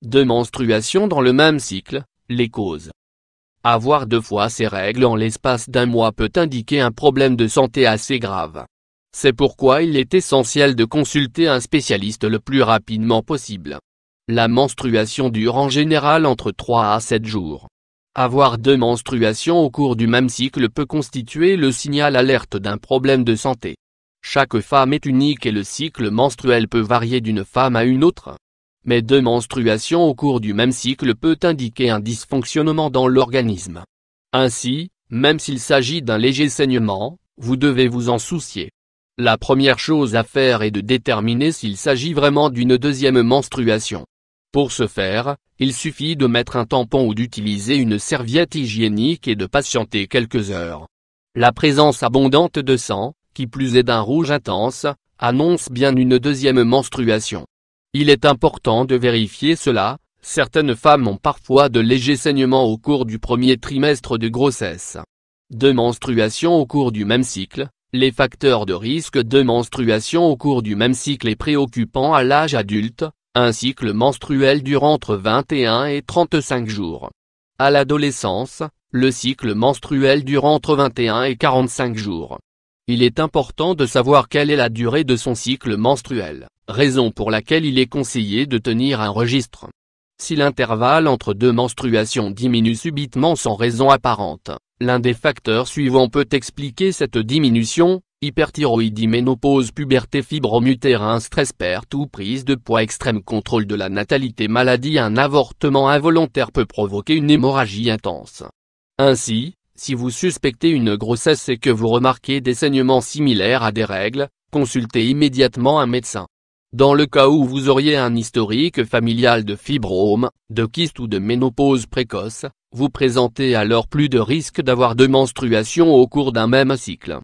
Deux menstruations dans le même cycle, les causes. Avoir 2 fois ses règles en l'espace d'un mois peut indiquer un problème de santé assez grave. C'est pourquoi il est essentiel de consulter un spécialiste le plus rapidement possible. La menstruation dure en général entre 3 à 7 jours. Avoir 2 menstruations au cours du même cycle peut constituer le signal alerte d'un problème de santé. Chaque femme est unique et le cycle menstruel peut varier d'une femme à une autre. Mais 2 menstruations au cours du même cycle peut indiquer un dysfonctionnement dans l'organisme. Ainsi, même s'il s'agit d'un léger saignement, vous devez vous en soucier. La première chose à faire est de déterminer s'il s'agit vraiment d'une deuxième menstruation. Pour ce faire, il suffit de mettre un tampon ou d'utiliser une serviette hygiénique et de patienter quelques heures. La présence abondante de sang, qui plus est d'un rouge intense, annonce bien une deuxième menstruation. Il est important de vérifier cela, certaines femmes ont parfois de légers saignements au cours du premier trimestre de grossesse. 2 menstruations au cours du même cycle, les facteurs de risque de menstruation au cours du même cycle est préoccupant à l'âge adulte, un cycle menstruel dure entre 21 et 35 jours. À l'adolescence, le cycle menstruel dure entre 21 et 45 jours. Il est important de savoir quelle est la durée de son cycle menstruel, raison pour laquelle il est conseillé de tenir un registre. Si l'intervalle entre 2 menstruations diminue subitement sans raison apparente, l'un des facteurs suivants peut expliquer cette diminution: hyperthyroïdie, ménopause, puberté, fibrome utérin, stress, perte ou prise de poids extrême, contrôle de la natalité, maladie. Un avortement involontaire peut provoquer une hémorragie intense. Ainsi, si vous suspectez une grossesse et que vous remarquez des saignements similaires à des règles, consultez immédiatement un médecin. Dans le cas où vous auriez un historique familial de fibrome, de kyste ou de ménopause précoce, vous présentez alors plus de risques d'avoir 2 menstruations au cours d'un même cycle.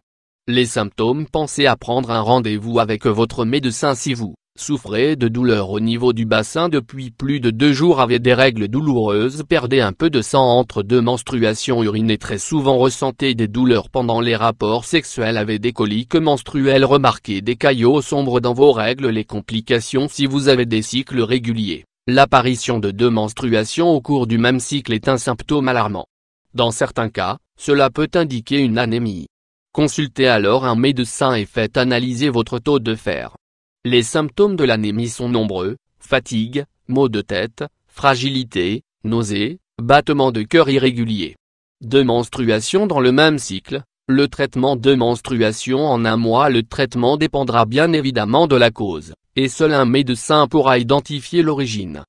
Les symptômes: pensez à prendre un rendez-vous avec votre médecin si vous souffrez de douleurs au niveau du bassin depuis plus de 2 jours, avez des règles douloureuses, perdez un peu de sang entre 2 menstruations, urinez très souvent, ressentez des douleurs pendant les rapports sexuels, avez des coliques menstruelles, remarquez des caillots sombres dans vos règles. Les complications: si vous avez des cycles réguliers, l'apparition de 2 menstruations au cours du même cycle est un symptôme alarmant. Dans certains cas, cela peut indiquer une anémie. Consultez alors un médecin et faites analyser votre taux de fer. Les symptômes de l'anémie sont nombreux: fatigue, maux de tête, fragilité, nausées, battements de cœur irréguliers. 2 menstruations dans le même cycle, le traitement: 2 menstruations en un mois. Le traitement dépendra bien évidemment de la cause, et seul un médecin pourra identifier l'origine.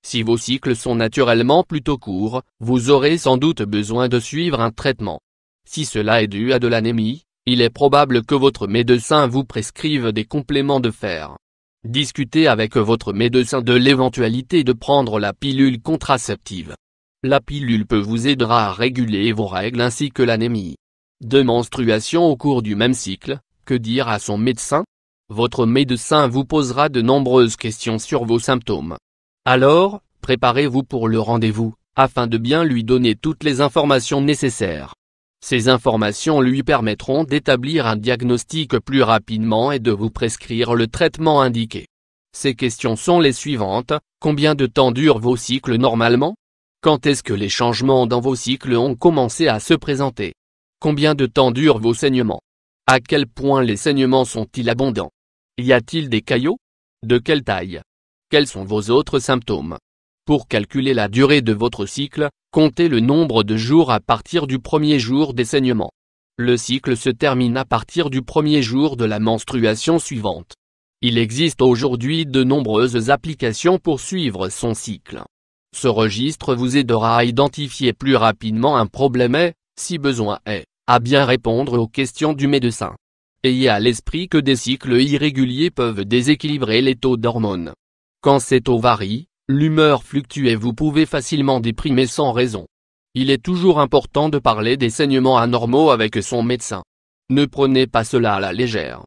Si vos cycles sont naturellement plutôt courts, vous aurez sans doute besoin de suivre un traitement. Si cela est dû à de l'anémie, il est probable que votre médecin vous prescrive des compléments de fer. Discutez avec votre médecin de l'éventualité de prendre la pilule contraceptive. La pilule peut vous aider à réguler vos règles ainsi que l'anémie. 2 menstruations au cours du même cycle, que dire à son médecin? Votre médecin vous posera de nombreuses questions sur vos symptômes. Alors, préparez-vous pour le rendez-vous, afin de bien lui donner toutes les informations nécessaires. Ces informations lui permettront d'établir un diagnostic plus rapidement et de vous prescrire le traitement indiqué. Ces questions sont les suivantes: combien de temps durent vos cycles normalement? Quand est-ce que les changements dans vos cycles ont commencé à se présenter? Combien de temps durent vos saignements? À quel point les saignements sont-ils abondants? Y a-t-il des caillots? De quelle taille? Quels sont vos autres symptômes? Pour calculer la durée de votre cycle, comptez le nombre de jours à partir du premier jour des saignements. Le cycle se termine à partir du premier jour de la menstruation suivante. Il existe aujourd'hui de nombreuses applications pour suivre son cycle. Ce registre vous aidera à identifier plus rapidement un problème et, si besoin est, à bien répondre aux questions du médecin. Ayez à l'esprit que des cycles irréguliers peuvent déséquilibrer les taux d'hormones. Quand ces taux varient, l'humeur fluctue et vous pouvez facilement déprimer sans raison. Il est toujours important de parler des saignements anormaux avec son médecin. Ne prenez pas cela à la légère.